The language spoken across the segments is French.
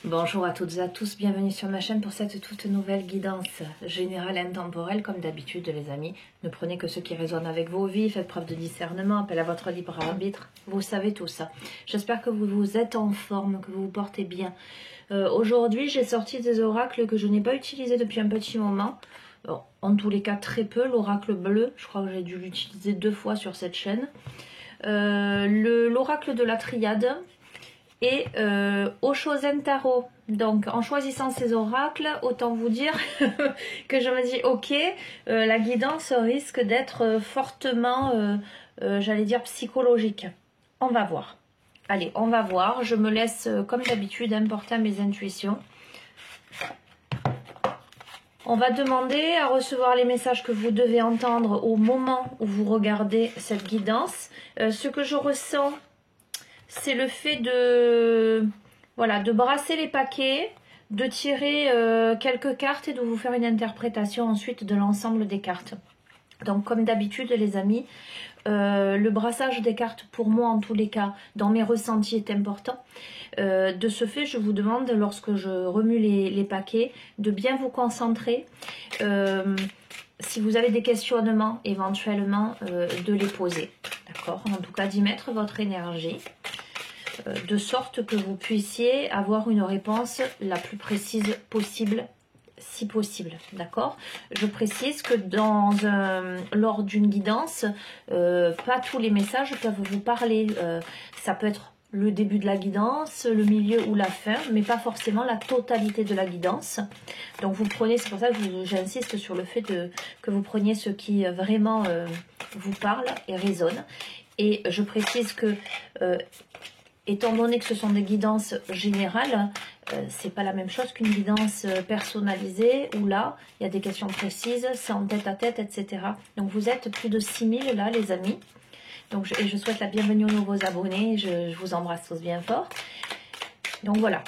Bonjour à toutes et à tous, bienvenue sur ma chaîne pour cette toute nouvelle guidance générale et intemporelle. Comme d'habitude les amis, ne prenez que ce qui résonne avec vos vies, faites preuve de discernement, appel à votre libre arbitre, vous savez tout ça. J'espère que vous êtes en forme, que vous vous portez bien. Aujourd'hui j'ai sorti des oracles que je n'ai pas utilisés depuis un petit moment. Bon, en tous les cas très peu, l'oracle bleu, je crois que j'ai dû l'utiliser 2 fois sur cette chaîne. L'oracle de la triade. Et Oshozen Tarot. Donc en choisissant ces oracles, autant vous dire que je me dis ok, la guidance risque d'être fortement, j'allais dire psychologique. On va voir. Allez, on va voir. Je me laisse comme d'habitude importer à mes intuitions. On va demander à recevoir les messages que vous devez entendre au moment où vous regardez cette guidance. Ce que je ressens, c'est le fait de, voilà, de brasser les paquets, de tirer quelques cartes et de vous faire une interprétation ensuite de l'ensemble des cartes. Donc comme d'habitude les amis, le brassage des cartes pour moi en tous les cas, dans mes ressentis est important. De ce fait, je vous demande, lorsque je remue les paquets, de bien vous concentrer. Si vous avez des questionnements, éventuellement, de les poser. D'accord? En tout cas, d'y mettre votre énergie. De sorte que vous puissiez avoir une réponse la plus précise possible, si possible, d'accord? Je précise que lors d'une guidance, pas tous les messages peuvent vous parler. Ça peut être le début de la guidance, le milieu ou la fin, mais pas forcément la totalité de la guidance. Donc vous prenez, c'est pour ça que j'insiste sur le fait que vous preniez ce qui vraiment vous parle et résonne. Et je précise que étant donné que ce sont des guidances générales, c'est pas la même chose qu'une guidance personnalisée où là, il y a des questions précises, c'est en tête à tête, etc. Donc vous êtes plus de 6000 là, les amis. Donc, je souhaite la bienvenue aux nouveaux abonnés. Je vous embrasse tous bien fort. Donc voilà,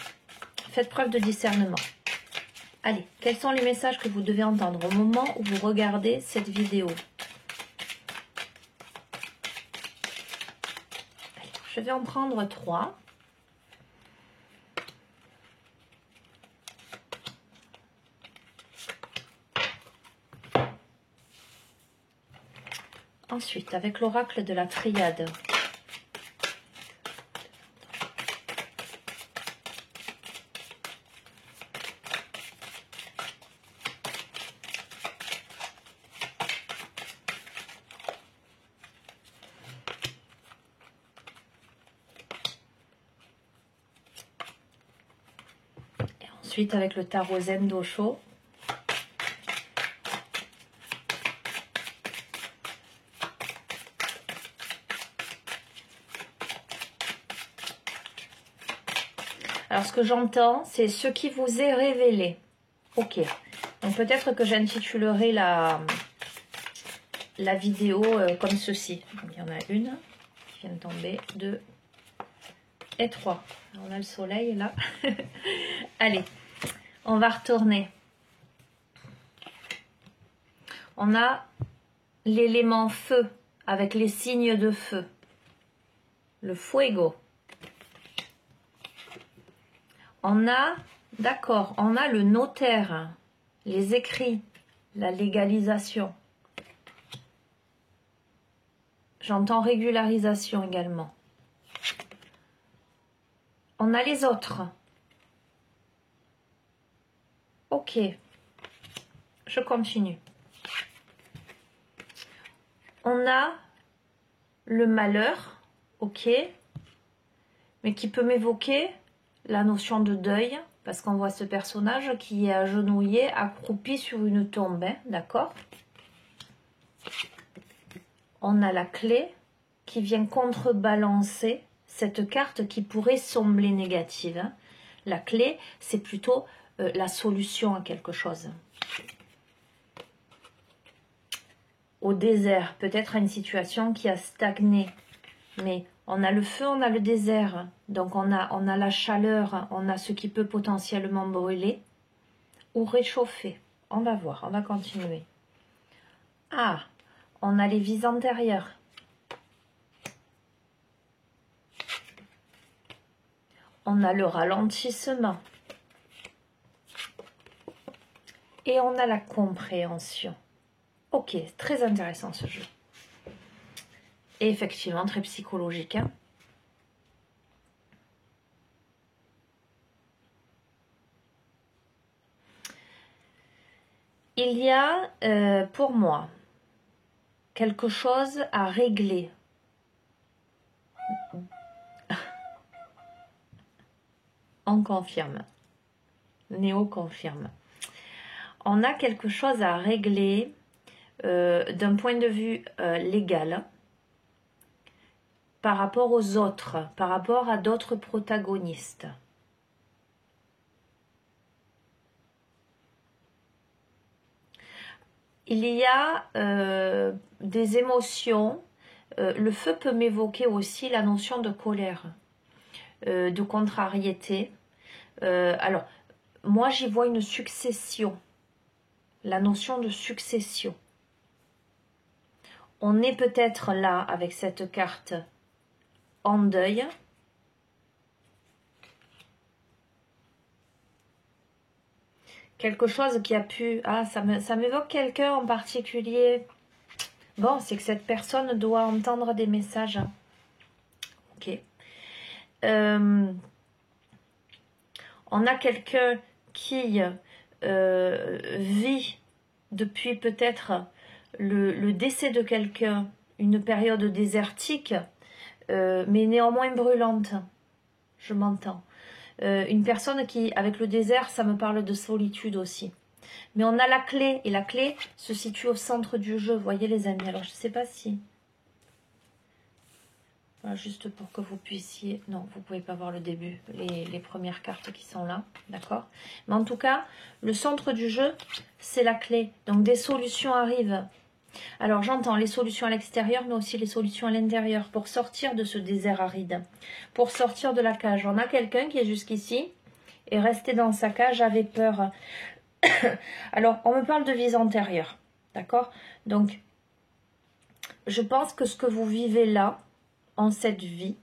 faites preuve de discernement. Allez, quels sont les messages que vous devez entendre au moment où vous regardez cette vidéo? Je vais en prendre 3. Ensuite, avec l'oracle de la triade. Ensuite, avec le tarot Zen d'Osho. Alors, ce que j'entends, c'est ce qui vous est révélé. Ok. Donc, peut-être que j'intitulerai la vidéo comme ceci. Donc, il y en a une qui vient de tomber, 2 et 3. On a le soleil là. Allez, on va retourner. On a l'élément feu avec les signes de feu. Le fuego. On a, d'accord, on a le notaire, les écrits, la légalisation. J'entends régularisation également. On a les autres. Ok, je continue. On a le malheur, ok, mais qui peut m'évoquer la notion de deuil, parce qu'on voit ce personnage qui est agenouillé, accroupi sur une tombe, hein, d'accord? On a la clé qui vient contrebalancer cette carte qui pourrait sembler négative. Hein. La clé, c'est plutôt la solution à quelque chose. Au désert, peut-être à une situation qui a stagné, mais on a le feu, on a le désert, donc on a la chaleur, on a ce qui peut potentiellement brûler ou réchauffer. On va voir, on va continuer. Ah, on a les vies antérieures. On a le ralentissement. Et on a la compréhension. Ok, très intéressant ce jeu. Et effectivement, très psychologique. Hein. Il y a, pour moi, quelque chose à régler. On confirme. Néo confirme. On a quelque chose à régler d'un point de vue légal par rapport aux autres, par rapport à d'autres protagonistes. Il y a des émotions. Le feu peut m'évoquer aussi la notion de colère, de contrariété. Alors, moi j'y vois une succession. La notion de succession. On est peut-être là avec cette carte en deuil. Quelque chose qui a pu... Ah, ça m'évoque quelqu'un en particulier. Bon, c'est que cette personne doit entendre des messages. Ok. On a quelqu'un qui vit depuis peut-être le décès de quelqu'un, une période désertique, mais néanmoins brûlante. Je m'entends. Une personne qui, avec le désert, ça me parle de solitude aussi. Mais on a la clé, et la clé se situe au centre du jeu, vous voyez les amis. Alors je ne sais pas si... Voilà, juste pour que vous puissiez... Non, vous ne pouvez pas voir le début, les premières cartes qui sont là, d'accord? Mais en tout cas, le centre du jeu, c'est la clé. Donc des solutions arrivent. Alors j'entends les solutions à l'extérieur, mais aussi les solutions à l'intérieur, pour sortir de ce désert aride, pour sortir de la cage. On a quelqu'un qui est jusqu'ici, et resté dans sa cage, avait peur. Alors, on me parle de vie antérieure, d'accord? Donc, je pense que ce que vous vivez là, en cette vie,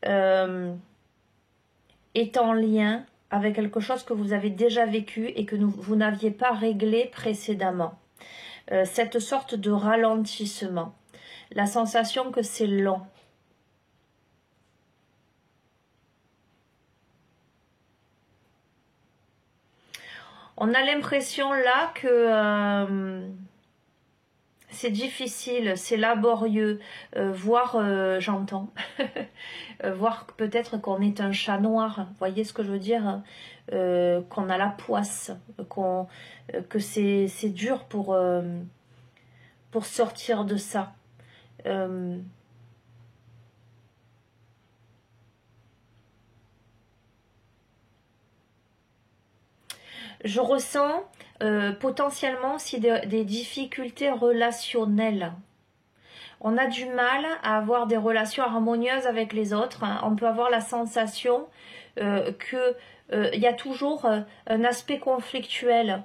est en lien avec quelque chose que vous avez déjà vécu et que vous n'aviez pas réglé précédemment. Cette sorte de ralentissement, la sensation que c'est lent. On a l'impression là que c'est difficile, c'est laborieux, voire, j'entends, voir peut-être qu'on est un chat noir, vous voyez ce que je veux dire, qu'on a la poisse, que c'est dur pour sortir de ça. Je ressens potentiellement aussi des difficultés relationnelles. On a du mal à avoir des relations harmonieuses avec les autres. Hein. On peut avoir la sensation qu'il y a toujours un aspect conflictuel.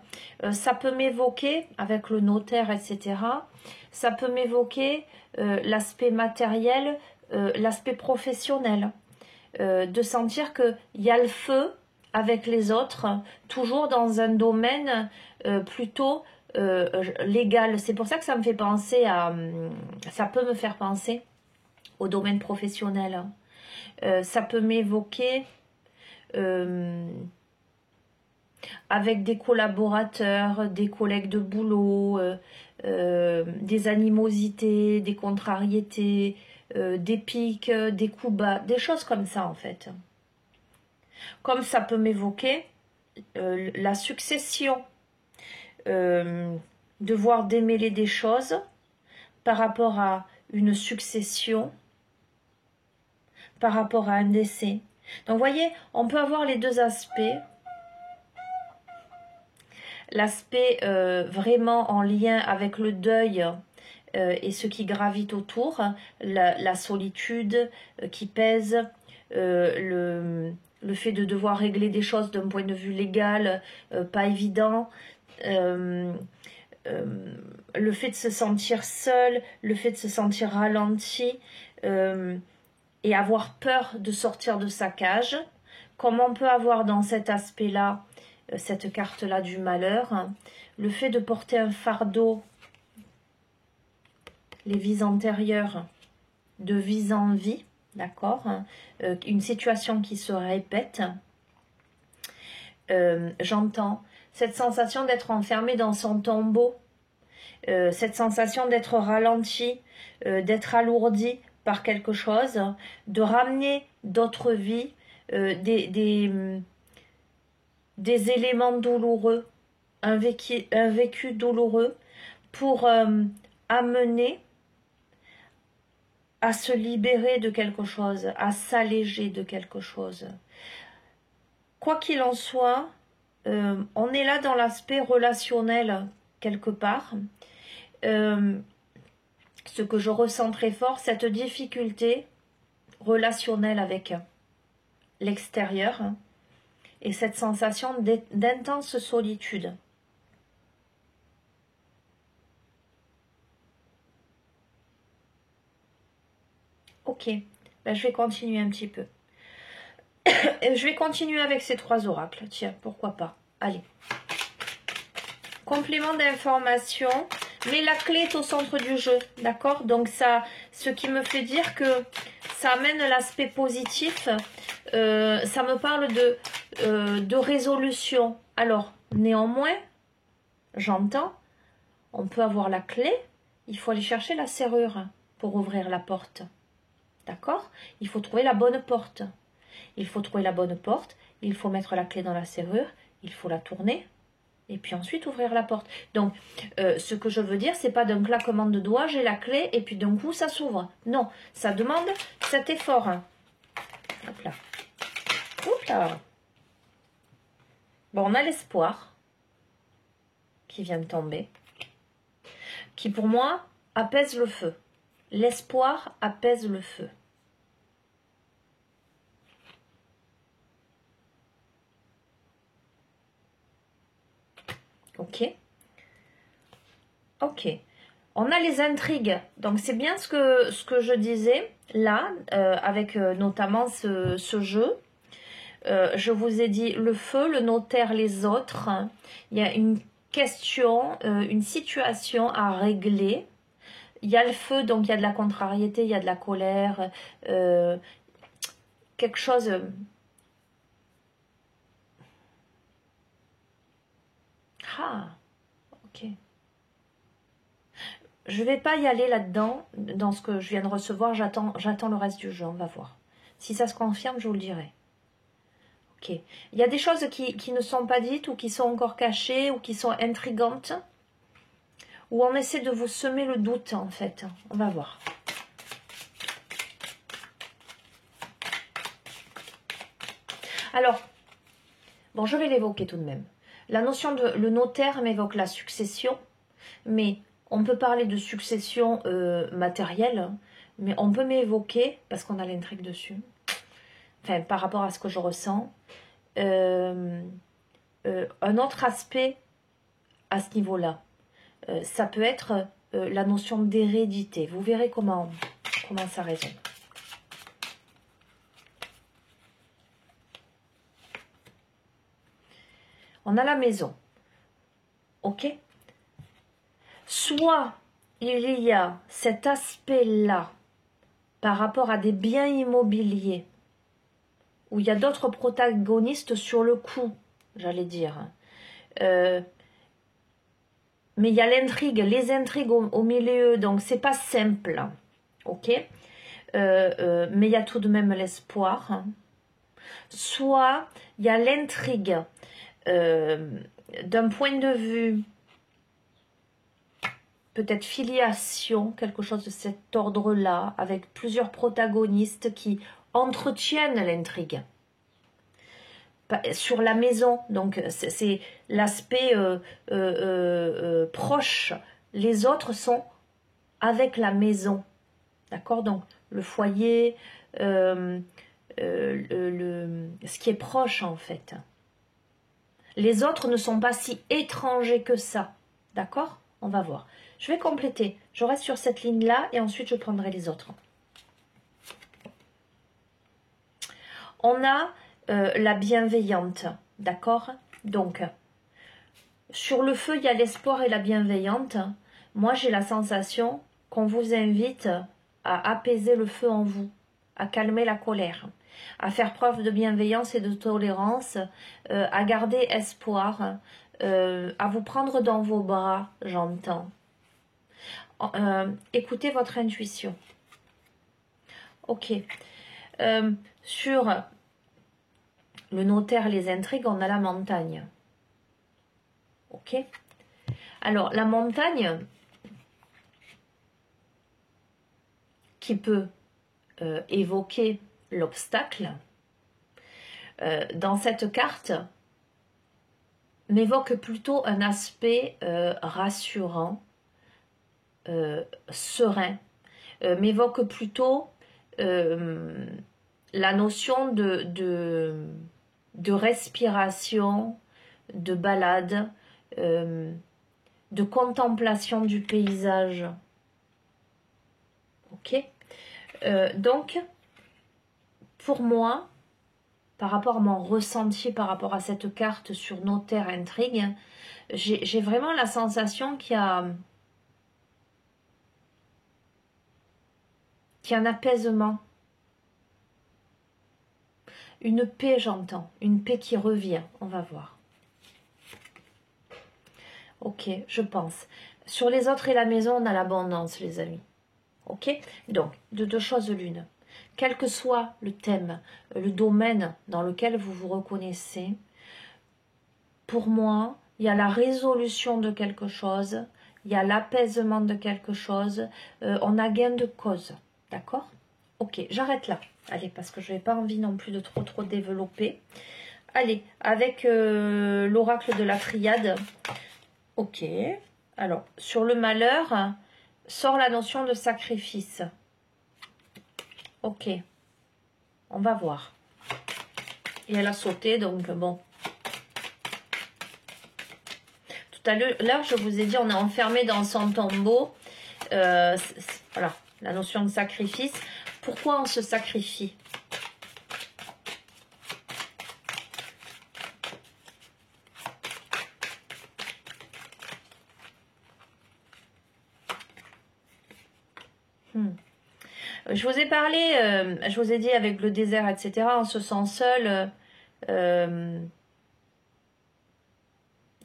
Ça peut m'évoquer, avec le notaire, etc., ça peut m'évoquer l'aspect matériel, l'aspect professionnel. De sentir qu'il y a le feu avec les autres, toujours dans un domaine plutôt légal. C'est pour ça que ça me fait penser à... ça peut me faire penser au domaine professionnel. Ça peut m'évoquer avec des collaborateurs, des collègues de boulot, des animosités, des contrariétés, des pics, des coups bas, des choses comme ça en fait. Comme ça peut m'évoquer la succession, devoir démêler des choses par rapport à une succession, par rapport à un décès. Donc vous voyez, on peut avoir les deux aspects. L'aspect vraiment en lien avec le deuil et ce qui gravite autour, la solitude qui pèse, le fait de devoir régler des choses d'un point de vue légal, pas évident, le fait de se sentir seul, le fait de se sentir ralenti et avoir peur de sortir de sa cage, comme on peut avoir dans cet aspect-là cette carte-là du malheur. Le fait de porter un fardeau, les vies antérieures, de vie en vie, d'accord, une situation qui se répète. J'entends cette sensation d'être enfermé dans son tombeau, cette sensation d'être ralenti, d'être alourdi par quelque chose, de ramener d'autres vies, des éléments douloureux, un vécu douloureux, pour amener à se libérer de quelque chose, à s'alléger de quelque chose. Quoi qu'il en soit, on est là dans l'aspect relationnel quelque part. Ce que je ressens très fort, cette difficulté relationnelle avec l'extérieur et cette sensation d'intense solitude. Ok, ben, je vais continuer un petit peu. Je vais continuer avec ces 3 oracles. Tiens, pourquoi pas. Allez. Complément d'information. Mais la clé est au centre du jeu. D'accord? Donc ça, ce qui me fait dire que ça amène l'aspect positif. Ça me parle de résolution. Alors, néanmoins, j'entends, on peut avoir la clé. Il faut aller chercher la serrure pour ouvrir la porte. D'accord? Il faut trouver la bonne porte. Il faut trouver la bonne porte, il faut mettre la clé dans la serrure, il faut la tourner, et puis ensuite ouvrir la porte. Donc, ce que je veux dire, c'est pas d'un claquement de doigts, j'ai la clé, et puis d'un coup, ça s'ouvre. Non, ça demande cet effort. Hop là. Hop là. Bon, on a l'espoir qui vient de tomber, qui pour moi apaise le feu. L'espoir apaise le feu. Ok. Ok. On a les intrigues. Donc, c'est bien ce que je disais là, avec notamment ce jeu. Je vous ai dit le feu, le notaire, les autres. Il y a une question, une situation à régler. Il y a le feu, donc il y a de la contrariété, il y a de la colère. Quelque chose... Ah, ok. Je ne vais pas y aller là-dedans, dans ce que je viens de recevoir. J'attends le reste du jeu, on va voir. Si ça se confirme, je vous le dirai. Ok. Il y a des choses qui ne sont pas dites, ou qui sont encore cachées, ou qui sont intrigantes, où on essaie de vous semer le doute, en fait. On va voir. Alors, bon, je vais l'évoquer tout de même. La notion de le notaire m'évoque la succession, mais on peut parler de succession matérielle, mais on peut m'évoquer, parce qu'on a l'intrigue dessus, enfin par rapport à ce que je ressens, un autre aspect à ce niveau-là. Ça peut être la notion d'hérédité. Vous verrez comment ça résonne. On a la maison. Ok? Soit il y a cet aspect-là par rapport à des biens immobiliers où il y a d'autres protagonistes sur le coup, j'allais dire. Mais il y a l'intrigue, les intrigues au milieu, donc c'est pas simple. Ok? Mais il y a tout de même l'espoir. Soit il y a l'intrigue d'un point de vue peut-être filiation, quelque chose de cet ordre-là, avec plusieurs protagonistes qui entretiennent l'intrigue. Sur la maison, donc c'est l'aspect proche. Les autres sont avec la maison. D'accord? Donc le foyer, ce qui est proche en fait. Les autres ne sont pas si étrangers que ça. D'accord? On va voir. Je vais compléter. Je reste sur cette ligne-là et ensuite je prendrai les autres. On a la bienveillante. D'accord? Donc, sur le feu, il y a l'espoir et la bienveillante. Moi, j'ai la sensation qu'on vous invite à apaiser le feu en vous, à calmer la colère, à faire preuve de bienveillance et de tolérance, à garder espoir, à vous prendre dans vos bras, j'entends. Écoutez votre intuition. Ok. Sur le notaire, les intrigues, on a la montagne. Ok. Alors, la montagne, qui peut évoquer l'obstacle, dans cette carte, m'évoque plutôt un aspect rassurant, serein, m'évoque plutôt la notion de respiration, de balade, de contemplation du paysage. Ok. Donc, pour moi, par rapport à mon ressenti, par rapport à cette carte sur notaire intrigue, j'ai vraiment la sensation qu'il y a un apaisement. Une paix, j'entends. Une paix qui revient. On va voir. Ok, je pense. Sur les autres et la maison, on a l'abondance, les amis. Ok. Donc, de deux choses l'une. Quel que soit le thème, le domaine dans lequel vous vous reconnaissez, pour moi, il y a la résolution de quelque chose, il y a l'apaisement de quelque chose, on a gain de cause. D'accord? Ok, j'arrête là. Allez, parce que je n'ai pas envie non plus de trop développer. Allez, avec l'oracle de la triade. Ok. Alors, sur le malheur, sort la notion de sacrifice. Ok. On va voir. Et elle a sauté, donc bon. Tout à l'heure, je vous ai dit, on est enfermé dans son tombeau. Voilà, la notion de sacrifice. Pourquoi on se sacrifie? Je vous ai parlé, je vous ai dit avec le désert, etc., on se sent seul. Il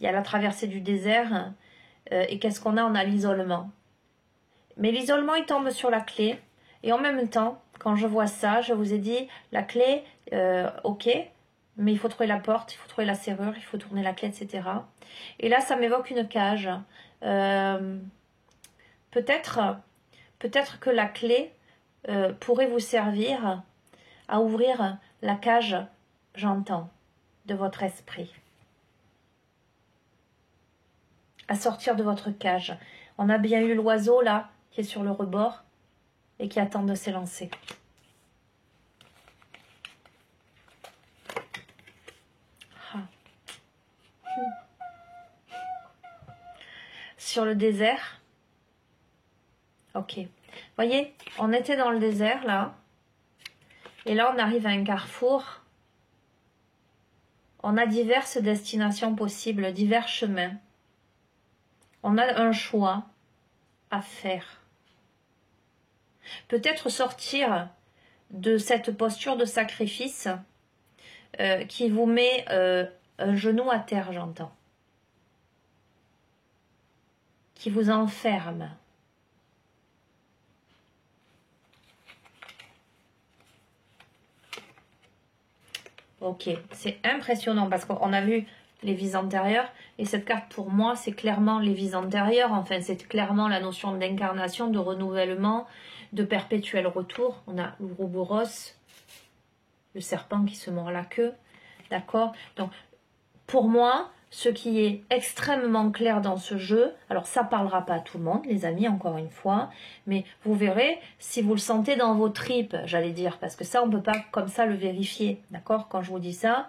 y a la traversée du désert. Et qu'est-ce qu'on a? On a l'isolement. Mais l'isolement, il tombe sur la clé. Et en même temps, quand je vois ça, je vous ai dit, la clé, ok, mais il faut trouver la porte, il faut trouver la serrure, il faut tourner la clé, etc. Et là, ça m'évoque une cage. Peut-être que la clé pourrait vous servir à ouvrir la cage, j'entends, de votre esprit. À sortir de votre cage. On a bien eu l'oiseau là, qui est sur le rebord et qui attend de s'élancer. Ah. Sur le désert. Ok. Voyez, on était dans le désert là. Et là, on arrive à un carrefour. On a diverses destinations possibles, divers chemins. On a un choix à faire. Peut-être sortir de cette posture de sacrifice qui vous met un genou à terre, j'entends. Qui vous enferme. Ok, c'est impressionnant parce qu'on a vu les vies antérieures et cette carte pour moi c'est clairement les vies antérieures, enfin c'est clairement la notion d'incarnation, de renouvellement, de perpétuel retour. On a l'Ouroboros, le serpent qui se mord la queue, d'accord? Donc pour moi, ce qui est extrêmement clair dans ce jeu, alors ça parlera pas à tout le monde les amis, encore une fois, mais vous verrez si vous le sentez dans vos tripes, j'allais dire, parce que ça on peut pas comme ça le vérifier, d'accord? Quand je vous dis ça,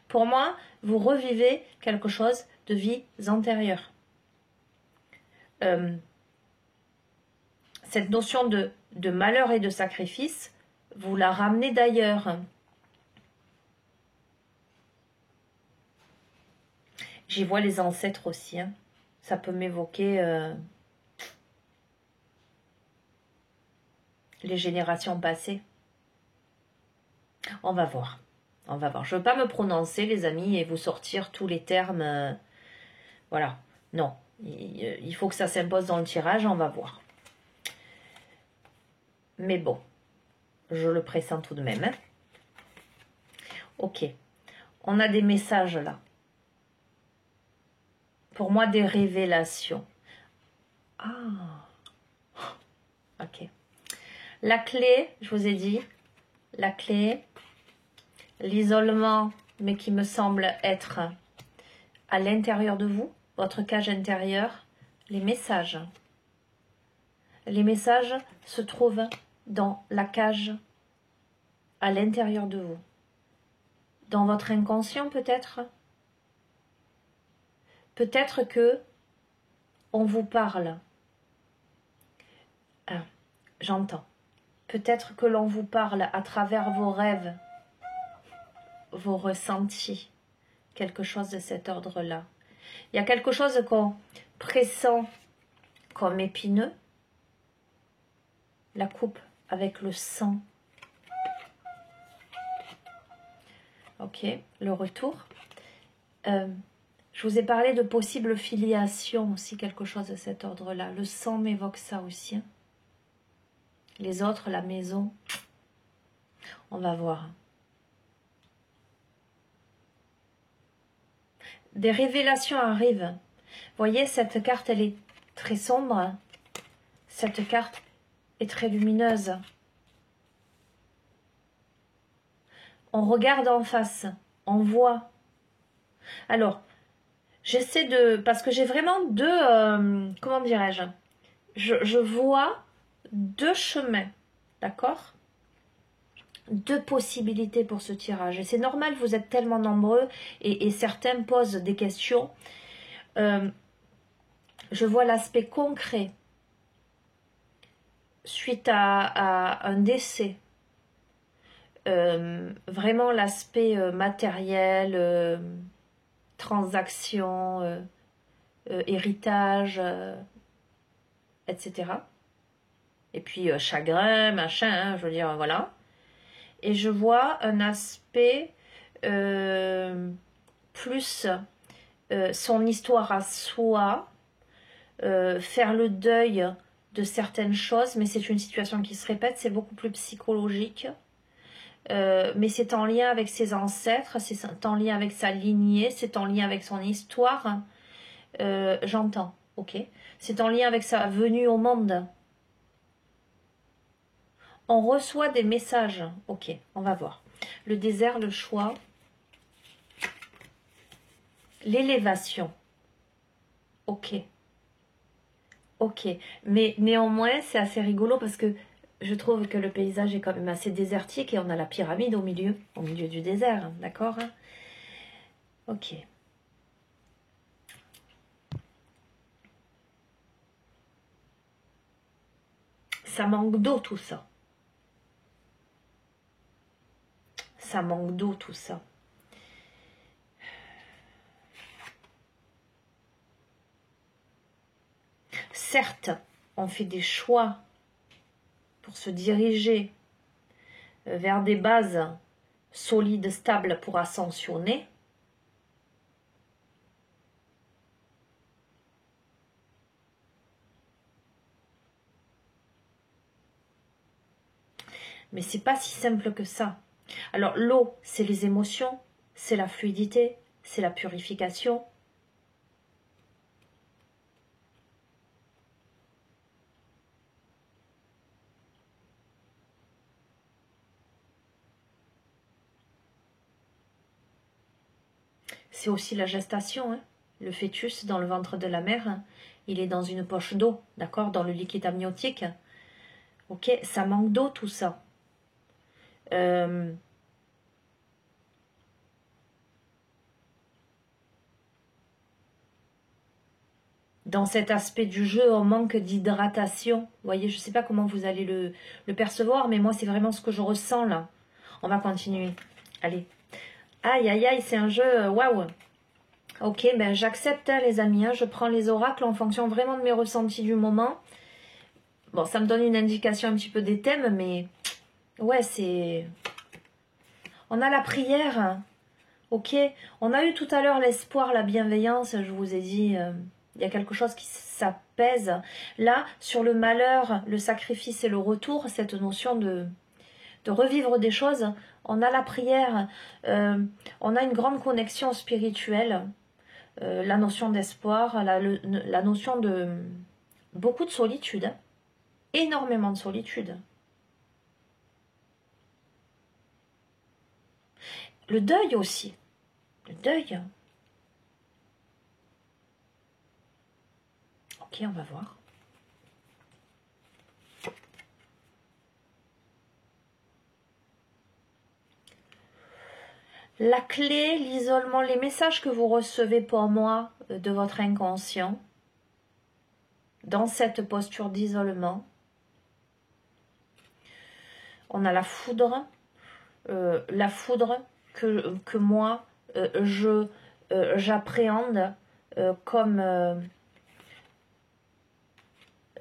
pour moi, vous revivez quelque chose de vies antérieures. Cette notion de malheur et de sacrifice, vous la ramenez d'ailleurs. J'y vois les ancêtres aussi. Hein. Ça peut m'évoquer les générations passées. On va voir. On va voir. Je ne veux pas me prononcer, les amis, et vous sortir tous les termes. Voilà. Non. Il faut que ça s'impose dans le tirage. On va voir. Mais bon. Je le pressens tout de même. Hein. Ok. On a des messages là. Pour moi, des révélations. Ah. Ok. La clé, je vous ai dit, la clé, l'isolement, mais qui me semble être à l'intérieur de vous, votre cage intérieure, les messages. Les messages se trouvent dans la cage à l'intérieur de vous. Dans votre inconscient peut-être. Peut-être que on vous parle. Ah, j'entends. Peut-être que l'on vous parle à travers vos rêves, vos ressentis, quelque chose de cet ordre-là. Il y a quelque chose qu'on pressent comme épineux, la coupe avec le sang. Ok, le retour. Je vous ai parlé de possible filiation aussi, quelque chose de cet ordre-là. Le sang m'évoque ça aussi. Hein. Les autres, la maison, on va voir. Des révélations arrivent. Vous voyez, cette carte, elle est très sombre. Cette carte est très lumineuse. On regarde en face, on voit. Alors, j'essaie de... Parce que j'ai vraiment deux... comment dirais-je, je vois deux chemins, d'accord? Deux possibilités pour ce tirage. Et c'est normal, vous êtes tellement nombreux et certains posent des questions. Je vois l'aspect concret suite à un décès. Vraiment l'aspect matériel, transaction, héritage, etc. Et puis chagrin, machin, hein, je veux dire, voilà. Et je vois un aspect plus son histoire à soi, faire le deuil de certaines choses, mais c'est une situation qui se répète, c'est beaucoup plus psychologique. Mais c'est en lien avec ses ancêtres, c'est en lien avec sa lignée, c'est en lien avec son histoire. J'entends, ok. C'est en lien avec sa venue au monde. On reçoit des messages, ok, on va voir. Le désert, le choix, l'élévation, ok. Ok, mais néanmoins, c'est assez rigolo parce que je trouve que le paysage est quand même assez désertique et on a la pyramide au milieu du désert, d'accord? Ok. Ça manque d'eau tout ça. Ça manque d'eau tout ça. Certes, on fait des choix pour se diriger vers des bases solides, stables pour ascensionner. Mais c'est pas si simple que ça. Alors l'eau, c'est les émotions, c'est la fluidité, c'est la purification. C'est aussi la gestation. Hein. Le fœtus dans le ventre de la mère, hein, il est dans une poche d'eau, d'accord, dans le liquide amniotique. Ok, ça manque d'eau tout ça. Dans cet aspect du jeu, on manque d'hydratation. Vous voyez, je ne sais pas comment vous allez le percevoir, mais moi, c'est vraiment ce que je ressens là. On va continuer. Allez. Aïe, aïe, aïe, c'est un jeu, waouh. Ok, ben j'accepte hein, les amis, hein, je prends les oracles en fonction vraiment de mes ressentis du moment. Bon, ça me donne une indication un petit peu des thèmes, mais ouais, c'est... On a la prière, ok. On a eu tout à l'heure l'espoir, la bienveillance, je vous ai dit, il y a quelque chose qui s'apaise. Là, sur le malheur, le sacrifice et le retour, cette notion de revivre des choses, on a la prière, on a une grande connexion spirituelle, la notion d'espoir, la notion de beaucoup de solitude, hein, énormément de solitude. Le deuil aussi, le deuil. Ok, on va voir. La clé, l'isolement, les messages que vous recevez pour moi de votre inconscient, dans cette posture d'isolement, on a la foudre que moi, j'appréhende comme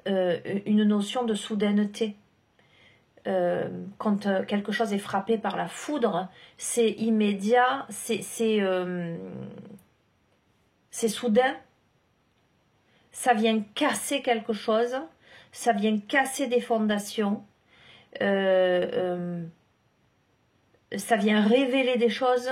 une notion de soudaineté. Quand quelque chose est frappé par la foudre, c'est immédiat, c'est soudain, ça vient casser quelque chose, ça vient casser des fondations, ça vient révéler des choses,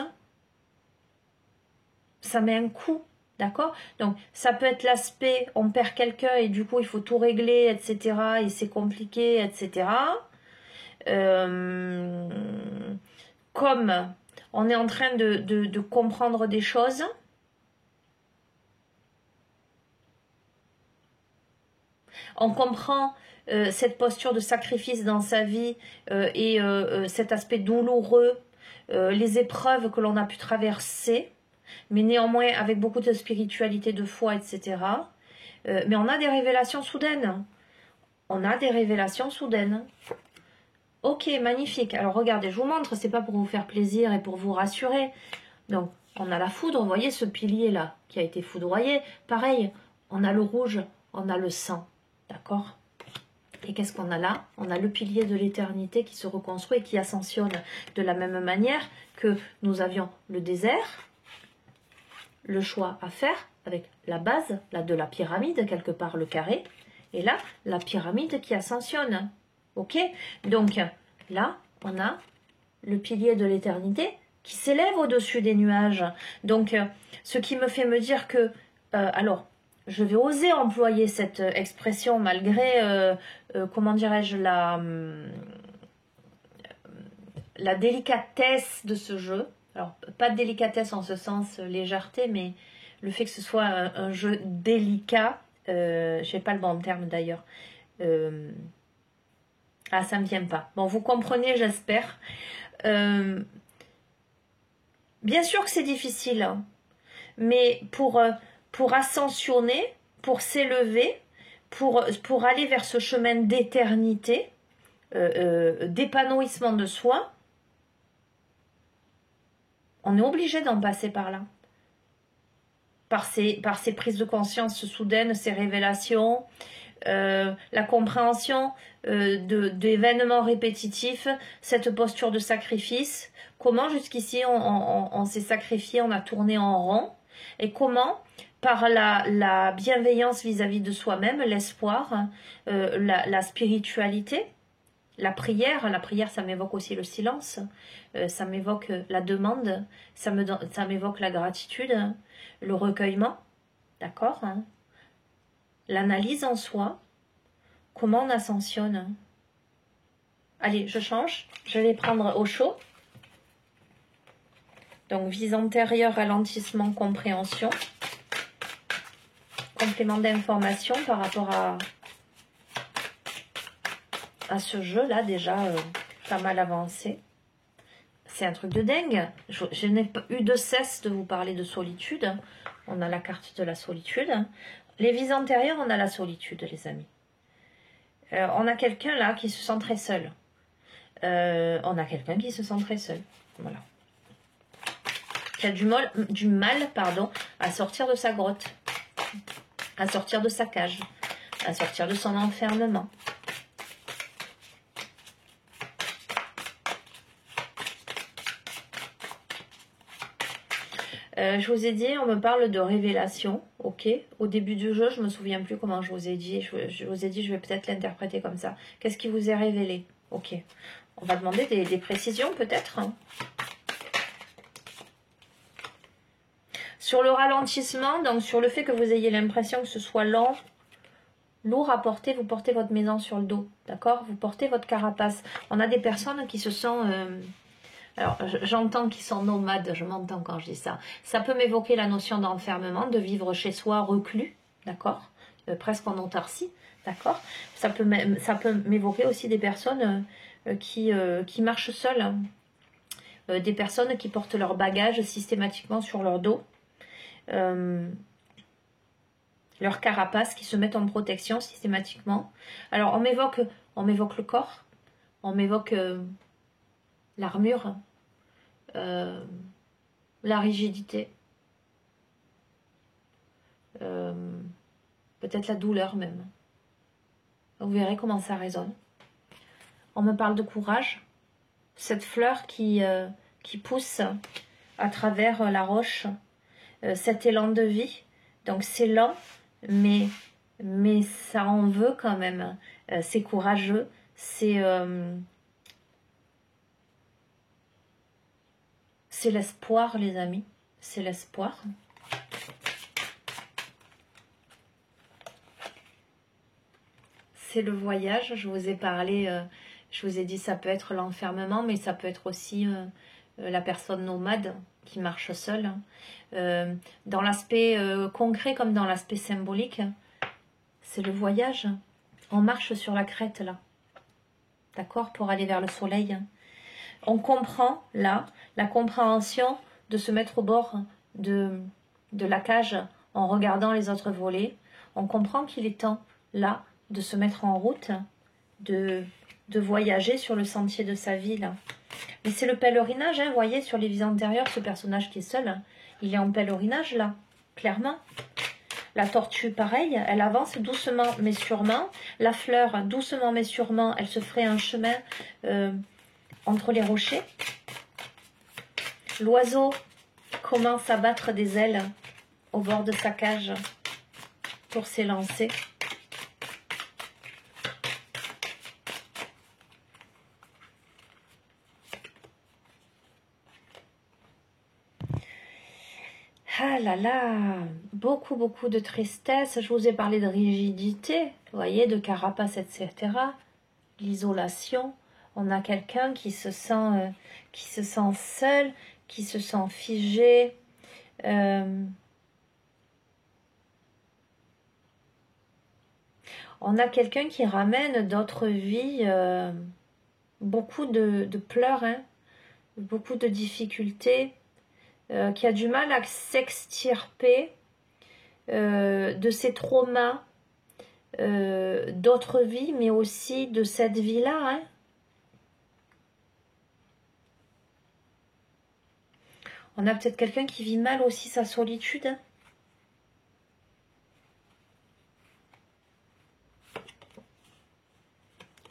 ça met un coup, d'accord? Donc ça peut être l'aspect, on perd quelqu'un et du coup il faut tout régler, etc. et c'est compliqué, etc. Comme on est en train de comprendre des choses, on comprend cette posture de sacrifice dans sa vie et cet aspect douloureux, les épreuves que l'on a pu traverser, mais néanmoins avec beaucoup de spiritualité, de foi, etc. Mais on a des révélations soudaines. On a des révélations soudaines. Ok, magnifique. Alors regardez, je vous montre, c'est pas pour vous faire plaisir et pour vous rassurer. Donc, on a la foudre, vous voyez ce pilier là qui a été foudroyé. Pareil, on a le rouge, on a le sang. D'accord? Et qu'est-ce qu'on a là? On a le pilier de l'éternité qui se reconstruit et qui ascensionne de la même manière que nous avions le désert, le choix à faire avec la base là, de la pyramide, quelque part le carré, et là, la pyramide qui ascensionne. Ok? Donc, là, on a le pilier de l'éternité qui s'élève au-dessus des nuages. Donc, ce qui me fait me dire que... alors, je vais oser employer cette expression malgré, comment dirais-je, la délicatesse de ce jeu. Alors, pas de délicatesse en ce sens légèreté, mais le fait que ce soit un jeu délicat, je n'ai pas le bon terme d'ailleurs. Ah, ça ne me vient pas. Bon, vous comprenez, j'espère. Bien sûr que c'est difficile, hein, mais pour ascensionner, pour s'élever, pour aller vers ce chemin d'éternité, d'épanouissement de soi, on est obligé d'en passer par là. Par ces prises de conscience soudaines, ces révélations, la compréhension d'événements répétitifs, cette posture de sacrifice, comment jusqu'ici on s'est sacrifié, on a tourné en rond, et comment par la bienveillance vis-à-vis de soi-même, l'espoir, la spiritualité, la prière ça m'évoque aussi le silence, ça m'évoque la demande, ça m'évoque la gratitude, le recueillement, d'accord, hein, l'analyse en soi, comment on ascensionne. Allez, je change, je vais prendre au chaud. Donc, vise antérieure, ralentissement, compréhension. Complément d'information par rapport à ce jeu-là, déjà pas mal avancé. C'est un truc de dingue. Je n'ai pas eu de cesse de vous parler de solitude. On a la carte de la solitude. Les vies antérieures, on a la solitude, les amis. On a quelqu'un là qui se sent très seul. On a quelqu'un qui se sent très seul. Voilà. qui a du mal pardon, à sortir de sa grotte, à sortir de sa cage, à sortir de son enfermement. Je vous ai dit, on me parle de révélation, ok. Au début du jeu, je me souviens plus comment je vous ai dit. Je vous ai dit, je vais peut-être l'interpréter comme ça. Qu'est-ce qui vous est révélé? Ok. On va demander des précisions peut-être. Hein. Sur le ralentissement, donc sur le fait que vous ayez l'impression que ce soit lent, lourd à porter, vous portez votre maison sur le dos, d'accord? Vous portez votre carapace. On a des personnes qui se sont... alors, j'entends qu'ils sont nomades, je m'entends quand je dis ça. Ça peut m'évoquer la notion d'enfermement, de vivre chez soi reclus, d'accord? Presque en autarcie, d'accord? Ça peut m'évoquer aussi des personnes qui marchent seules, hein. Des personnes qui portent leur bagage systématiquement sur leur dos. Leur carapace qui se mettent en protection systématiquement. Alors, on m'évoque le corps, on m'évoque l'armure, la rigidité, peut-être la douleur même. Vous verrez comment ça résonne. On me parle de courage, cette fleur qui pousse à travers la roche, cet élan de vie. Donc c'est lent, mais ça en veut quand même. C'est courageux, c'est l'espoir, les amis. C'est l'espoir. C'est le voyage. Je vous ai parlé, je vous ai dit ça peut être l'enfermement, mais ça peut être aussi la personne nomade qui marche seule. Dans l'aspect concret comme dans l'aspect symbolique, c'est le voyage. On marche sur la crête là. D'accord? Pour aller vers le soleil. On comprend là la compréhension de se mettre au bord de la cage en regardant les autres volets. On comprend qu'il est temps là de se mettre en route, de voyager sur le sentier de sa vie là. Mais c'est le pèlerinage, hein, vous voyez sur les vies antérieures, ce personnage qui est seul, hein, il est en pèlerinage là, clairement. La tortue, pareil, elle avance doucement mais sûrement. La fleur, doucement mais sûrement, elle se ferait un chemin entre les rochers. L'oiseau commence à battre des ailes au bord de sa cage pour s'élancer. Ah là là, beaucoup de tristesse. Je vous ai parlé de rigidité, vous voyez, de carapace, etc. L'isolation. On a quelqu'un qui se sent seul, qui se sent figé. On a quelqu'un qui ramène d'autres vies, beaucoup de pleurs, hein, beaucoup de difficultés. Qui a du mal à s'extirper de ses traumas d'autres vies, mais aussi de cette vie-là. Hein. On a peut-être quelqu'un qui vit mal aussi sa solitude. Hein.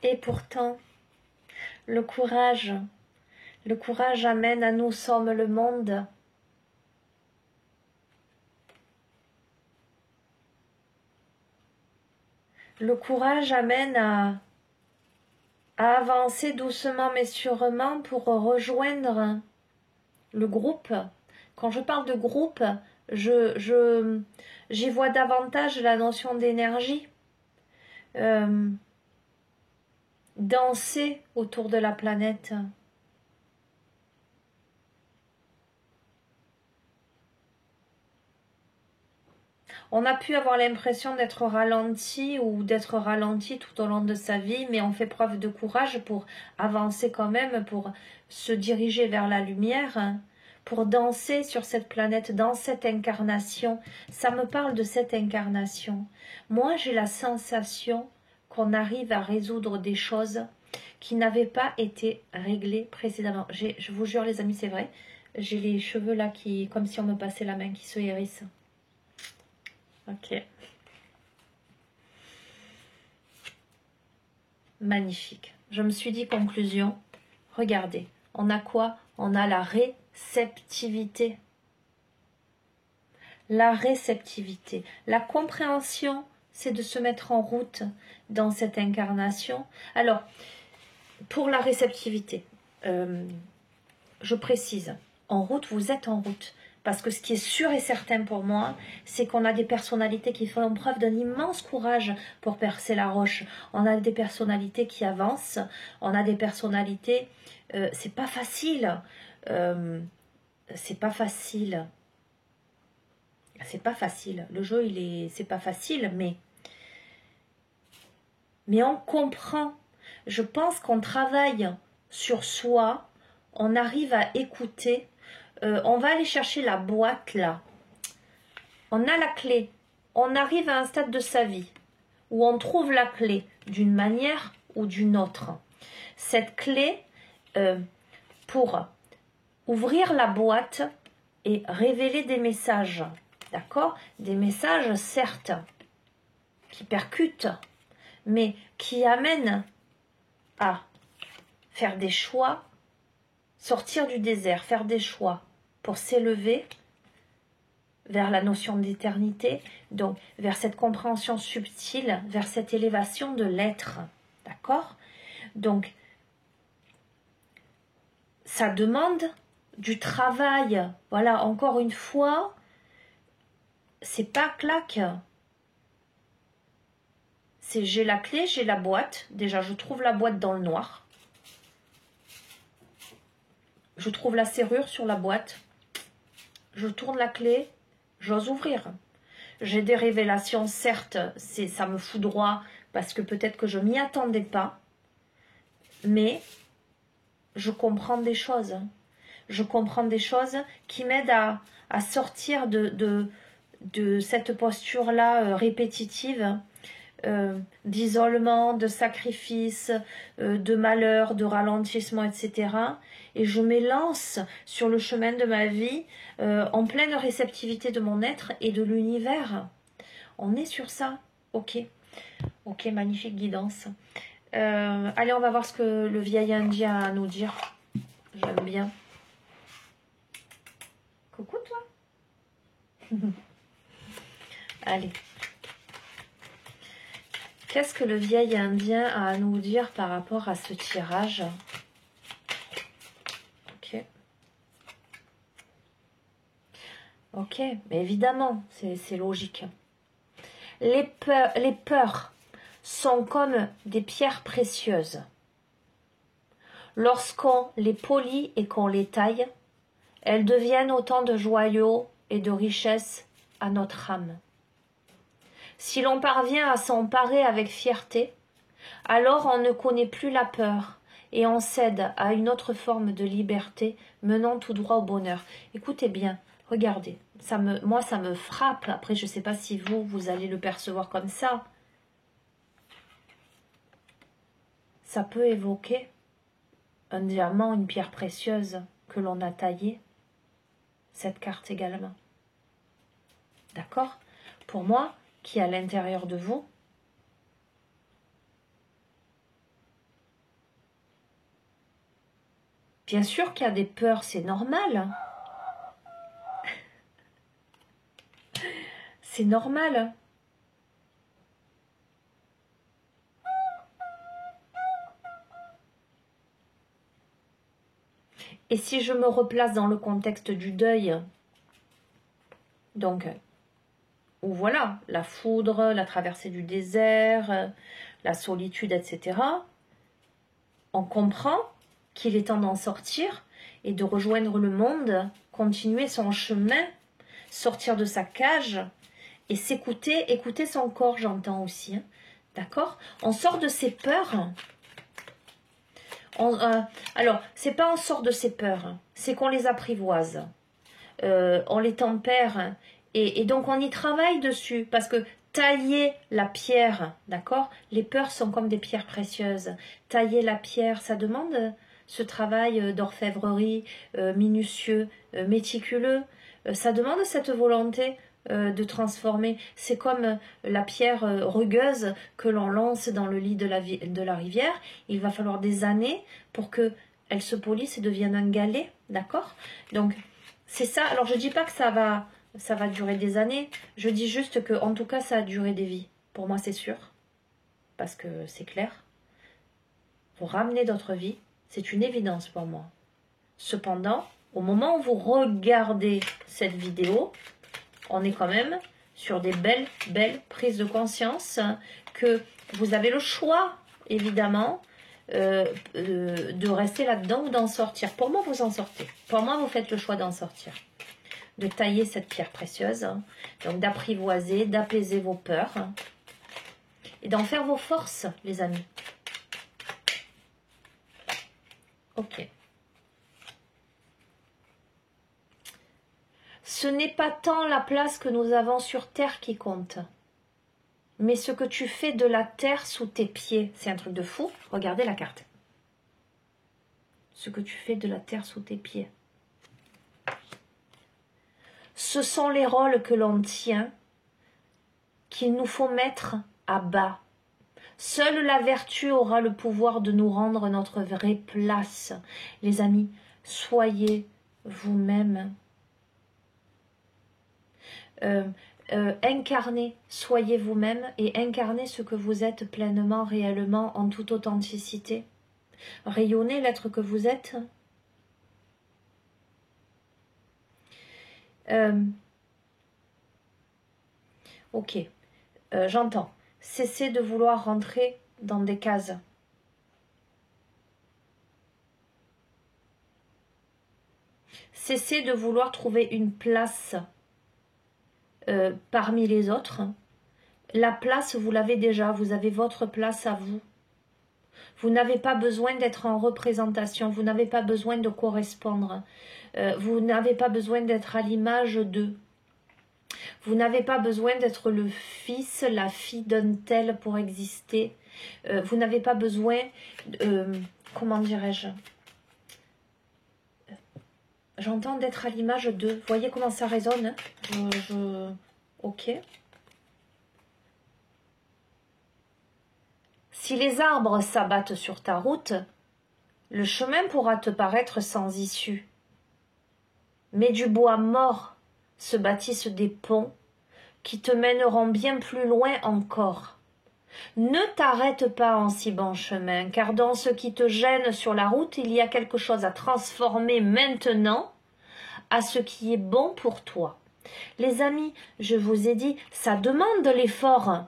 Et pourtant, le courage amène à nous sommes le monde. Le courage amène à avancer doucement mais sûrement pour rejoindre le groupe. Quand je parle de groupe, j'y vois davantage la notion d'énergie. Danser autour de la planète. On a pu avoir l'impression d'être ralenti ou d'être ralenti tout au long de sa vie, mais on fait preuve de courage pour avancer quand même, pour se diriger vers la lumière, pour danser sur cette planète, dans cette incarnation. Ça me parle de cette incarnation. Moi, j'ai la sensation qu'on arrive à résoudre des choses qui n'avaient pas été réglées précédemment. Je vous jure les amis, c'est vrai. J'ai les cheveux là qui, comme si on me passait la main, qui se hérissent. Ok. Magnifique. Je me suis dit conclusion. Regardez, on a quoi? On a la réceptivité. La réceptivité. La compréhension, c'est de se mettre en route dans cette incarnation. Alors, pour la réceptivité, je précise, en route, vous êtes en route. Parce que ce qui est sûr et certain pour moi, c'est qu'on a des personnalités qui font preuve d'un immense courage pour percer la roche. On a des personnalités qui avancent, on a des personnalités... c'est pas facile. C'est pas facile. C'est pas facile. Le jeu, c'est pas facile, mais on comprend. Je pense qu'on travaille sur soi, on arrive à écouter. On va aller chercher la boîte là. On a la clé. On arrive à un stade de sa vie où on trouve la clé d'une manière ou d'une autre. Cette clé, pour ouvrir la boîte et révéler des messages. D'accord? Des messages, certes, qui percutent, mais qui amènent à faire des choix, sortir du désert, faire des choix pour s'élever vers la notion d'éternité, donc vers cette compréhension subtile, vers cette élévation de l'être. D'accord? Donc, ça demande du travail. Voilà, encore une fois, c'est pas claque. C'est j'ai la clé, j'ai la boîte. Déjà, je trouve la boîte dans le noir. Je trouve la serrure sur la boîte. Je tourne la clé, j'ose ouvrir. J'ai des révélations, certes, ça me foudroie parce que peut-être que je m'y attendais pas. Mais je comprends des choses. Je comprends des choses qui m'aident à sortir de cette posture-là répétitive, d'isolement, de sacrifice, de malheur, de ralentissement, etc. Et je m'élance sur le chemin de ma vie en pleine réceptivité de mon être et de l'univers. On est sur ça. Ok. Ok, magnifique guidance. Allez, on va voir ce que le vieil indien a à nous dire. J'aime bien. Coucou toi. Allez. Qu'est-ce que le vieil indien a à nous dire par rapport à ce tirage? Ok. Ok, mais évidemment, c'est logique. Les peurs sont comme des pierres précieuses. Lorsqu'on les polit et qu'on les taille, elles deviennent autant de joyaux et de richesses à notre âme. Si l'on parvient à s'emparer avec fierté, alors on ne connaît plus la peur et on cède à une autre forme de liberté menant tout droit au bonheur. Écoutez bien, regardez, moi ça me frappe. Après, je ne sais pas si vous allez le percevoir comme ça. Ça peut évoquer un diamant, une pierre précieuse que l'on a taillée. Cette carte également. D'accord? Pour moi, qui est à l'intérieur de vous, bien sûr qu'il y a des peurs, c'est normal. C'est normal. Et si je me replace dans le contexte du deuil, donc, où voilà, la foudre, la traversée du désert, la solitude, etc., on comprend qu'il est temps d'en sortir et de rejoindre le monde, continuer son chemin, sortir de sa cage et s'écouter, écouter son corps, j'entends aussi. Hein, d'accord? On sort de ses peurs. Alors, c'est pas on sort de ses peurs, c'est qu'on les apprivoise. On les tempère et donc on y travaille dessus parce que tailler la pierre, d'accord? Les peurs sont comme des pierres précieuses. Tailler la pierre, ça demande ce travail d'orfèvrerie minutieux, méticuleux. Ça demande cette volonté de transformer. C'est comme la pierre rugueuse que l'on lance dans le lit de la rivière. Il va falloir des années pour que elle se polisse et devienne un galet, d'accord? Donc, c'est ça. Alors, je dis pas que ça va durer des années. Je dis juste que, en tout cas, ça a duré des vies. Pour moi, c'est sûr. Parce que c'est clair. Vous ramenez d'autres vies. C'est une évidence pour moi. Cependant, au moment où vous regardez cette vidéo, on est quand même sur des belles prises de conscience que vous avez le choix, évidemment, de rester là-dedans ou d'en sortir. Pour moi, vous en sortez. Pour moi, vous faites le choix d'en sortir. De tailler cette pierre précieuse, donc d'apprivoiser, d'apaiser vos peurs et d'en faire vos forces, les amis. Ok. Ce n'est pas tant la place que nous avons sur terre qui compte, mais ce que tu fais de la terre sous tes pieds. C'est un truc de fou. Regardez la carte. Ce que tu fais de la terre sous tes pieds. Ce sont les rôles que l'on tient qu'il nous faut mettre à bas. Seule la vertu aura le pouvoir de nous rendre notre vraie place. Les amis, soyez vous-même. Incarnez, soyez vous-même et incarnez ce que vous êtes pleinement, réellement, en toute authenticité. Rayonnez l'être que vous êtes. Ok, j'entends. Cessez de vouloir rentrer dans des cases. Cessez de vouloir trouver une place parmi les autres. La place, vous l'avez déjà. Vous avez votre place à vous. Vous n'avez pas besoin d'être en représentation. Vous n'avez pas besoin de correspondre. Vous n'avez pas besoin d'être à l'image d'eux. Vous n'avez pas besoin d'être le fils, la fille d'un tel pour exister. Vous n'avez pas besoin, comment dirais-je, j'entends d'être à l'image d'eux. Voyez comment ça résonne, hein? Ok. Si les arbres s'abattent sur ta route, le chemin pourra te paraître sans issue. Mais du bois mort se bâtissent des ponts qui te mèneront bien plus loin encore. Ne t'arrête pas en si bon chemin, car dans ce qui te gêne sur la route, il y a quelque chose à transformer maintenant à ce qui est bon pour toi. Les amis, je vous ai dit, ça demande l'effort.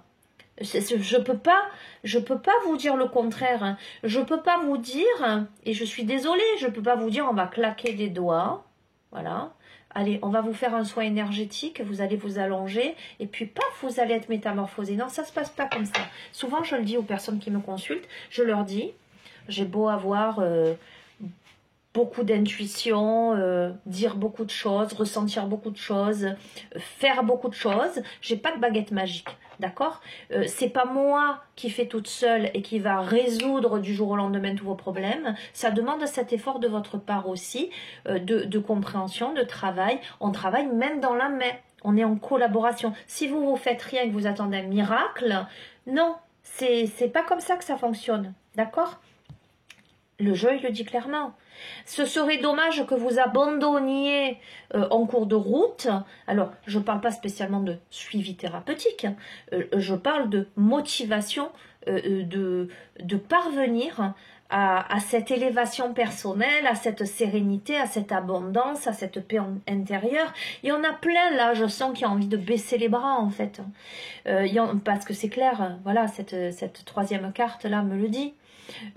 Je peux pas vous dire le contraire. Je peux pas vous dire, et je suis désolée, je peux pas vous dire on va claquer des doigts. Voilà. Allez, on va vous faire un soin énergétique, vous allez vous allonger, et puis paf, vous allez être métamorphosé. Non, ça se passe pas comme ça. Souvent, je le dis aux personnes qui me consultent, je leur dis, j'ai beau avoir beaucoup d'intuition, dire beaucoup de choses, ressentir beaucoup de choses, faire beaucoup de choses, j'ai pas de baguette magique. D'accord? C'est pas moi qui fais toute seule et qui va résoudre du jour au lendemain tous vos problèmes. Ça demande cet effort de votre part aussi, de compréhension, de travail. On travaille même dans la main. On est en collaboration. Si vous faites rien et que vous attendez un miracle, non, c'est pas comme ça que ça fonctionne. D'accord? Le jeu, il le dit clairement. Ce serait dommage que vous abandonniez en cours de route. Alors, je ne parle pas spécialement de suivi thérapeutique. Je parle de motivation, de parvenir à cette élévation personnelle, à cette sérénité, à cette abondance, à cette paix intérieure. Il y en a plein là, je sens qu'il y a envie de baisser les bras en fait. Parce que c'est clair, voilà, cette troisième carte là me le dit.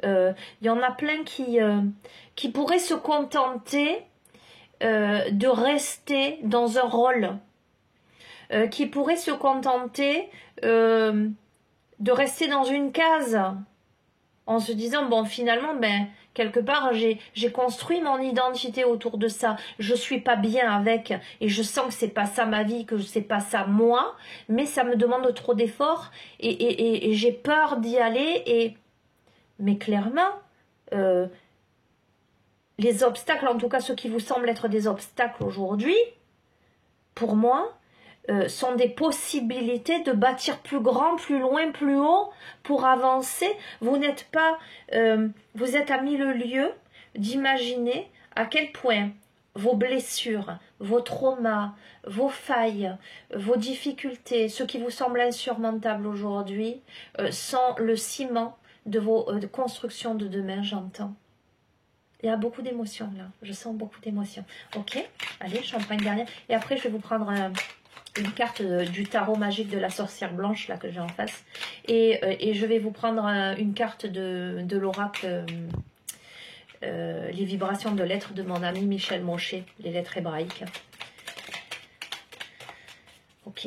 Il y en a plein qui pourraient se contenter de rester dans un rôle, qui pourraient se contenter de rester dans une case en se disant bon finalement ben quelque part j'ai construit mon identité autour de ça, je suis pas bien avec et je sens que c'est pas ça ma vie, que c'est pas ça moi, mais ça me demande trop d'efforts et j'ai peur d'y aller mais clairement, les obstacles, en tout cas ceux qui vous semblent être des obstacles aujourd'hui, pour moi, sont des possibilités de bâtir plus grand, plus loin, plus haut, pour avancer. Vous n'êtes pas, vous êtes à mille lieues d'imaginer à quel point vos blessures, vos traumas, vos failles, vos difficultés, ce qui vous semble insurmontable aujourd'hui, sont le ciment de vos constructions de demain, j'entends. Il y a beaucoup d'émotions là, je sens beaucoup d'émotions. Ok, allez, j'en prends une dernière. Et après, je vais vous prendre une carte du tarot magique de la sorcière blanche là que j'ai en face. Et je vais vous prendre une carte de l'oracle, les vibrations de lettres de mon ami Michel Mochet, les lettres hébraïques. Ok,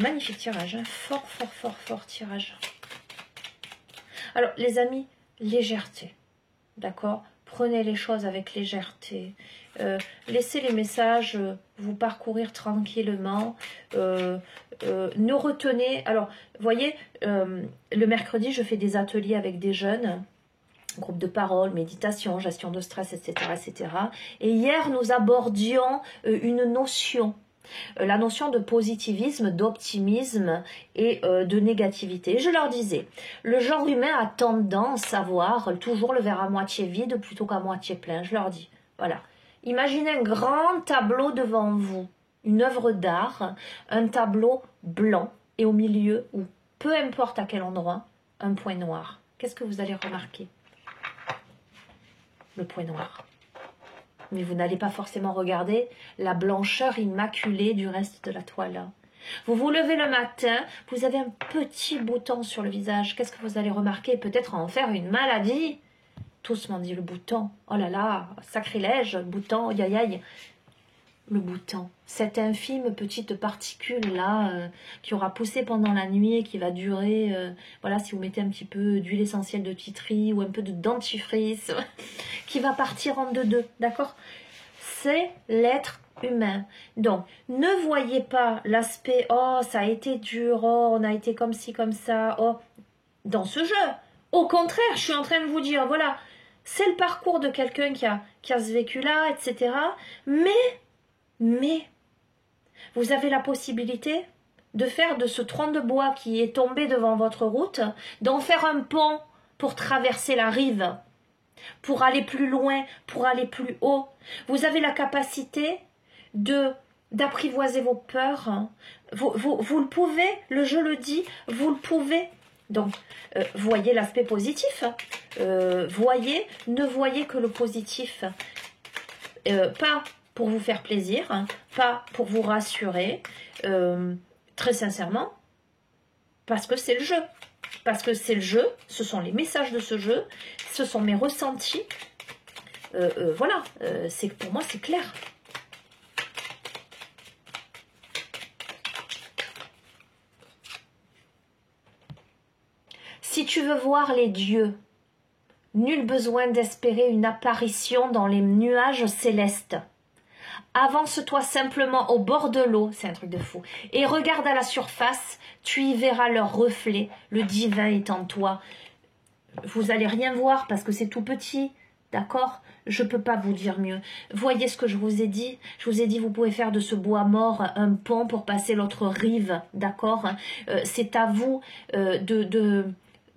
magnifique tirage, hein. Fort, fort, fort, fort tirage. Alors, les amis, légèreté, d'accord? Prenez les choses avec légèreté. Laissez les messages vous parcourir tranquillement. Ne retenez... Alors, vous voyez, le mercredi, je fais des ateliers avec des jeunes, groupe de parole, méditation, gestion de stress, etc., etc. Et hier, nous abordions une notion, la notion de positivisme, d'optimisme et de négativité. Je leur disais, le genre humain a tendance à voir toujours le verre à moitié vide plutôt qu'à moitié plein. Je leur dis, voilà, imaginez un grand tableau devant vous, une œuvre d'art, un tableau blanc et au milieu, ou peu importe à quel endroit, un point noir. Qu'est-ce que vous allez remarquer? Le point noir. Mais vous n'allez pas forcément regarder la blancheur immaculée du reste de la toile. Vous vous levez le matin, vous avez un petit bouton sur le visage. Qu'est-ce que vous allez remarquer? Peut-être en faire une maladie. Tous m'ont dit le bouton. Oh là là, sacrilège, bouton, aïe aïe aïe. Le bouton, cette infime petite particule-là qui aura poussé pendant la nuit et qui va durer, voilà, si vous mettez un petit peu d'huile essentielle de titri ou un peu de dentifrice, qui va partir en deux, d'accord? C'est l'être humain. Donc, ne voyez pas l'aspect, oh, ça a été dur, oh, on a été comme ci, comme ça, oh, dans ce jeu. Au contraire, je suis en train de vous dire, voilà, c'est le parcours de quelqu'un qui a ce vécu-là, etc. Mais, vous avez la possibilité de faire de ce tronc de bois qui est tombé devant votre route, d'en faire un pont pour traverser la rive, pour aller plus loin, pour aller plus haut. Vous avez la capacité d'apprivoiser vos peurs. Vous le pouvez, le jeu le dit, vous le pouvez. Donc, voyez l'aspect positif. Ne voyez que le positif. Pas pour vous faire plaisir, hein, pas pour vous rassurer, très sincèrement, parce que c'est le jeu. Parce que c'est le jeu, ce sont les messages de ce jeu, ce sont mes ressentis. Voilà, pour moi c'est clair. Si tu veux voir les dieux, nul besoin d'espérer une apparition dans les nuages célestes. Avance-toi simplement au bord de l'eau, c'est un truc de fou, et regarde à la surface, tu y verras leur reflet, le divin est en toi. Vous n'allez rien voir parce que c'est tout petit, d'accord? Je ne peux pas vous dire mieux. Voyez ce que je vous ai dit? Je vous ai dit, vous pouvez faire de ce bois mort un pont pour passer l'autre rive, d'accord? C'est à vous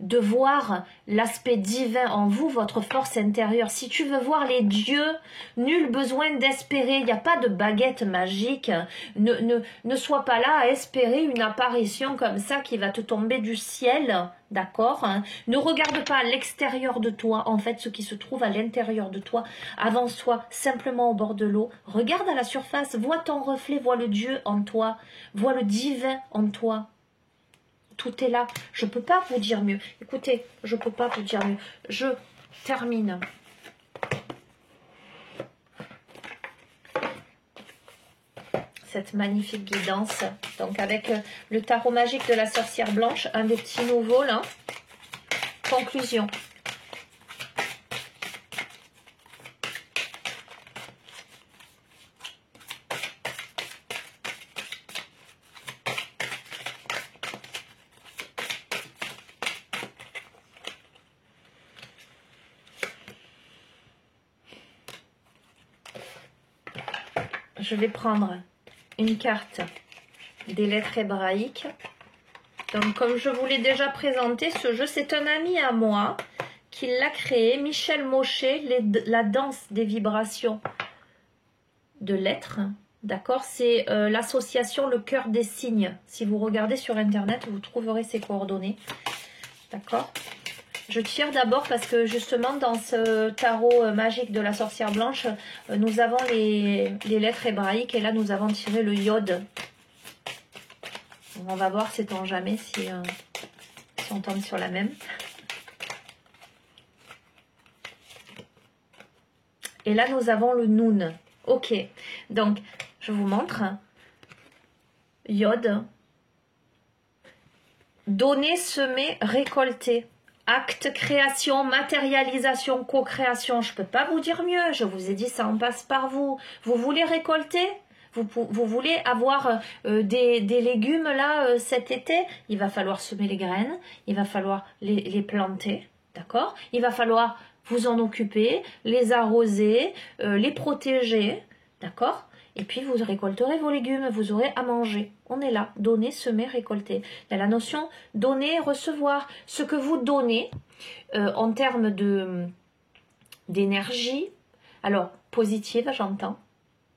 de voir l'aspect divin en vous, votre force intérieure. Si tu veux voir les dieux, nul besoin d'espérer. Il n'y a pas de baguette magique. Ne sois pas là à espérer une apparition comme ça qui va te tomber du ciel, d'accord? Ne regarde pas à l'extérieur de toi, en fait, ce qui se trouve à l'intérieur de toi. Avance-toi simplement au bord de l'eau. Regarde à la surface, vois ton reflet, vois le Dieu en toi, vois le divin en toi. Tout est là. Je ne peux pas vous dire mieux. Écoutez, je ne peux pas vous dire mieux. Je termine. Cette magnifique guidance. Donc avec le tarot magique de la sorcière blanche. Un des petits nouveaux là. Conclusion. je vais prendre une carte des lettres hébraïques. Donc, comme je vous l'ai déjà présenté, ce jeu, c'est un ami à moi qui l'a créé, Michel Mochet, la danse des vibrations de lettres. D'accord, c'est l'association Le Cœur des Signes. Si vous regardez sur Internet, vous trouverez ses coordonnées. D'accord. Je tire d'abord parce que justement, dans ce tarot magique de la sorcière blanche, nous avons les lettres hébraïques et là, nous avons tiré le Yod. On va voir, sait-on jamais, si on tombe sur la même. Et là, nous avons le Noun. Ok, donc, je vous montre. Yod. Donner, semer, récolter. Acte, création, matérialisation, co-création. Je ne peux pas vous dire mieux. Je vous ai dit, ça en passe par vous. Vous voulez récolter ? Vous voulez avoir des légumes là cet été? Il va falloir semer les graines. Il va falloir les planter. D'accord? Il va falloir vous en occuper, les arroser, les protéger. D'accord? Et puis vous récolterez vos légumes, vous aurez à manger. On est là, donner, semer, récolter. Il y a la notion donner, recevoir. Ce que vous donnez en termes d'énergie, alors positive, j'entends.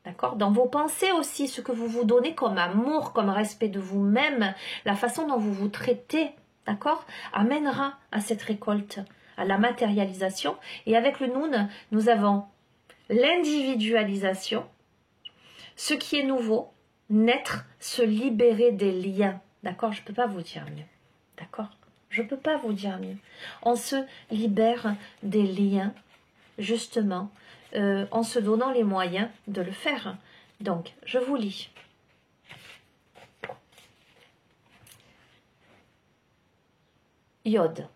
D'accord? Dans vos pensées aussi, ce que vous vous donnez comme amour, comme respect de vous-même, la façon dont vous vous traitez, d'accord? Amènera à cette récolte, à la matérialisation. Et avec le Noun, nous avons l'individualisation, ce qui est nouveau, naître, se libérer des liens. D'accord? Je ne peux pas vous dire mieux. D'accord? Je ne peux pas vous dire mieux. On se libère des liens, justement, en se donnant les moyens de le faire. Donc, je vous lis. Yod.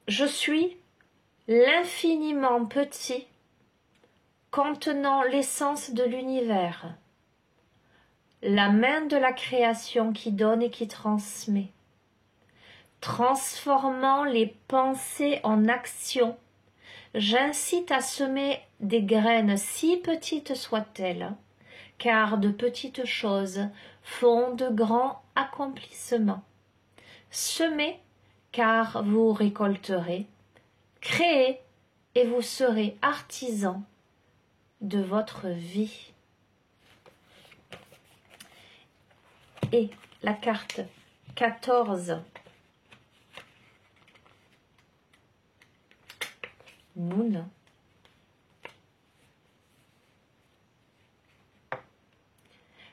Je suis l'infiniment petit contenant l'essence de l'univers, la main de la création qui donne et qui transmet, transformant les pensées en action. J'incite à semer des graines, si petites soient-elles, car de petites choses font de grands accomplissements. Semez, car vous récolterez. Créez, et vous serez artisan de votre vie. Et la carte 14, Noun.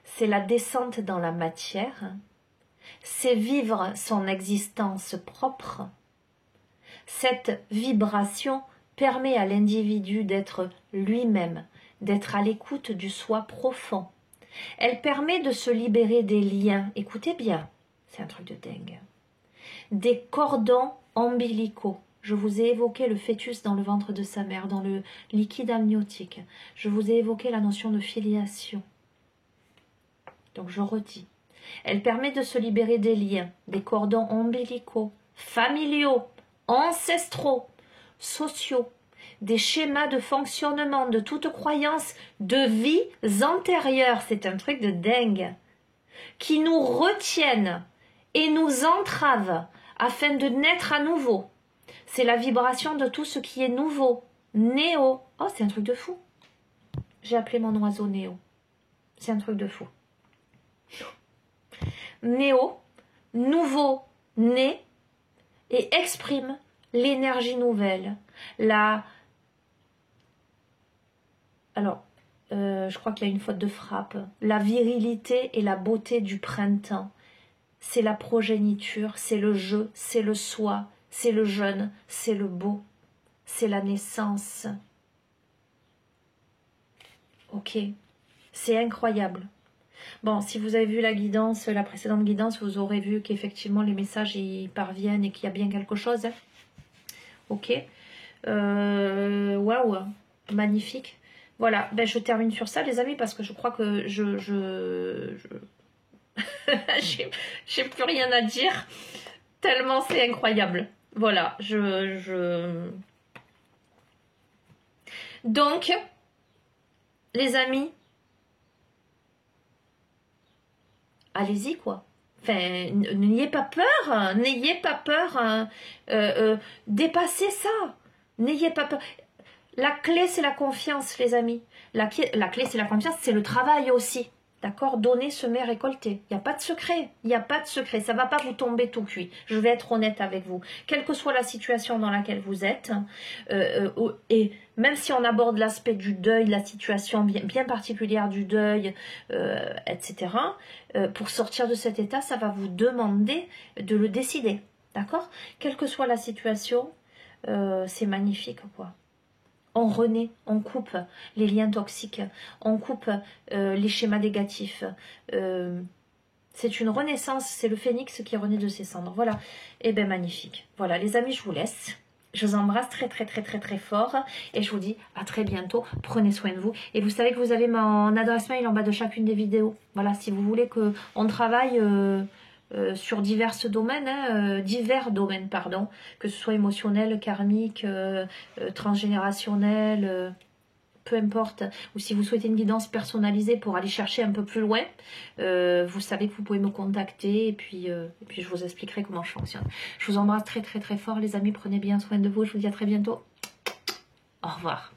C'est la descente dans la matière, c'est vivre son existence propre. Cette vibration permet à l'individu d'être lui-même, d'être à l'écoute du soi profond. Elle permet de se libérer des liens, écoutez bien, c'est un truc de dingue, des cordons ombilicaux. Je vous ai évoqué le fœtus dans le ventre de sa mère, dans le liquide amniotique. Je vous ai évoqué la notion de filiation. Donc je redis. Elle permet de se libérer des liens, des cordons ombilicaux, familiaux, ancestraux, sociaux, des schémas de fonctionnement, de toute croyance, de vies antérieures. C'est un truc de dingue. Qui nous retiennent et nous entravent afin de naître à nouveau. C'est la vibration de tout ce qui est nouveau. Néo. Oh, c'est un truc de fou. J'ai appelé mon oiseau Néo. C'est un truc de fou. Néo, nouveau, né, et exprime l'énergie nouvelle. Je crois qu'il y a une faute de frappe. La virilité et la beauté du printemps. C'est la progéniture, c'est le jeu, c'est le soi, c'est le jeune, c'est le beau, c'est la naissance. Ok, c'est incroyable. Bon, si vous avez vu la guidance, la précédente guidance, vous aurez vu qu'effectivement les messages y parviennent et qu'il y a bien quelque chose. Ok. Waouh, magnifique. Voilà, ben, je termine sur ça les amis parce que je crois que j'ai plus rien à dire tellement c'est incroyable. Voilà, donc les amis, allez-y quoi. Enfin, n'ayez pas peur, n'ayez pas peur, dépassez ça, n'ayez pas peur. La clé, c'est la confiance, les amis. La clé, c'est la confiance, c'est le travail aussi. D'accord? Donner, semer, récolter. Il n'y a pas de secret. Il n'y a pas de secret. Ça ne va pas vous tomber tout cuit. Je vais être honnête avec vous. Quelle que soit la situation dans laquelle vous êtes, et même si on aborde l'aspect du deuil, la situation bien particulière du deuil, etc., pour sortir de cet état, ça va vous demander de le décider. D'accord? Quelle que soit la situation, c'est magnifique, quoi. On renaît, on coupe les liens toxiques, on coupe les schémas négatifs. C'est une renaissance, c'est le phénix qui renaît de ses cendres. Voilà, et bien magnifique. Voilà les amis, je vous laisse. Je vous embrasse très très très très très fort et je vous dis à très bientôt. Prenez soin de vous. Et vous savez que vous avez mon adresse mail en bas de chacune des vidéos. Voilà, si vous voulez qu'on travaille... sur divers domaines, pardon, que ce soit émotionnel, karmique, transgénérationnel, peu importe, ou si vous souhaitez une guidance personnalisée pour aller chercher un peu plus loin, vous savez que vous pouvez me contacter et puis je vous expliquerai comment je fonctionne. Je vous embrasse très très très fort les amis, prenez bien soin de vous, je vous dis à très bientôt. Au revoir.